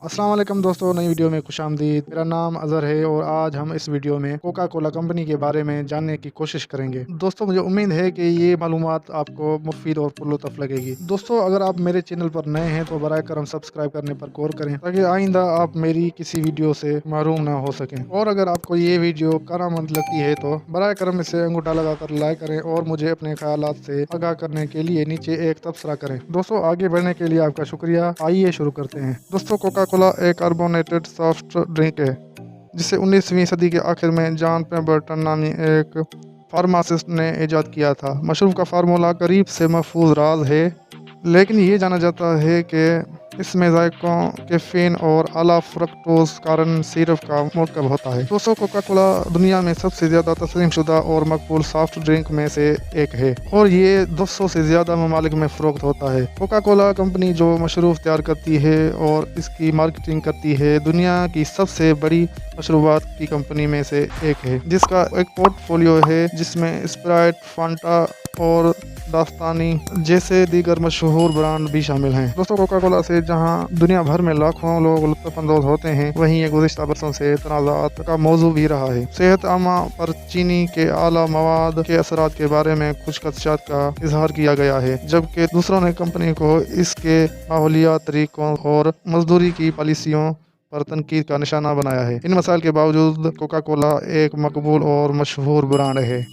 अस्सलाम वालेकुम दोस्तों, नई वीडियो में खुश आमदीद। मेरा नाम अज़हर है और आज हम इस वीडियो में कोका कोला कंपनी के बारे में जानने की कोशिश करेंगे। दोस्तों, मुझे उम्मीद है कि ये मालूमात आपको मुफीद और पुरलुत्फ़ लगेगी। दोस्तों, अगर आप मेरे चैनल पर नए हैं तो बराए करम सब्सक्राइब करने पर गौर करें ताकि आइंदा आप मेरी किसी वीडियो से महरूम ना हो सकें। और अगर आपको ये वीडियो कारआमद लगती है तो बराए करम इसे अंगूठा लगाकर लाइक करें और मुझे अपने ख्यालात से आगाह करने के लिए नीचे एक तबसरा करें। दोस्तों, आगे बढ़ने के लिए आपका शुक्रिया। आइए शुरू करते हैं। दोस्तों, कोका कोला एक कार्बोनेटेड सॉफ्ट ड्रिंक है जिसे 19वीं सदी के आखिर में जॉन पेम्बरटन नामी एक फार्मासिस्ट ने इजाद किया था। मशरूब का फार्मूला करीब से महफूज राज है, लेकिन ये जाना जाता है कि इसमें जायकों, कैफीन और आला फ्रक्टोज कारण सिरप का मरकब होता है। दोस्तों, कोका कोला दुनिया में सबसे ज़्यादा तस्लीम शुदा और मकबूल सॉफ्ट ड्रिंक में से एक है और ये 200 से ज़्यादा ममालिक में फ़रोख्त होता है। कोका कोला कंपनी जो मशरूब तैयार करती है और इसकी मार्केटिंग करती है, दुनिया की सबसे बड़ी मशरूबात की कंपनी में से एक है, जिसका एक पोर्टफोलियो है जिसमें स्प्राइट, फांटा और दास्तानी जैसे दीगर मशहूर ब्रांड भी शामिल हैं। दोस्तों, कोका कोला से जहां दुनिया भर में लाखों लोग लुत्फ़अंदोज़ होते हैं, वहीं ये गुज़िश्ता बरसों से तनाज़ात का मौजू भी रहा है। सेहत आमा पर चीनी के आला मवाद के असरात के बारे में कुछ खदशात का इजहार किया गया है, जबकि दूसरों ने कंपनी को इसके माहौलियात तरीकों और मजदूरी की पॉलिसियों पर तनकीद का निशाना बनाया है। इन मसाइल के बावजूद कोका कोला एक मकबूल और मशहूर ब्रांड है।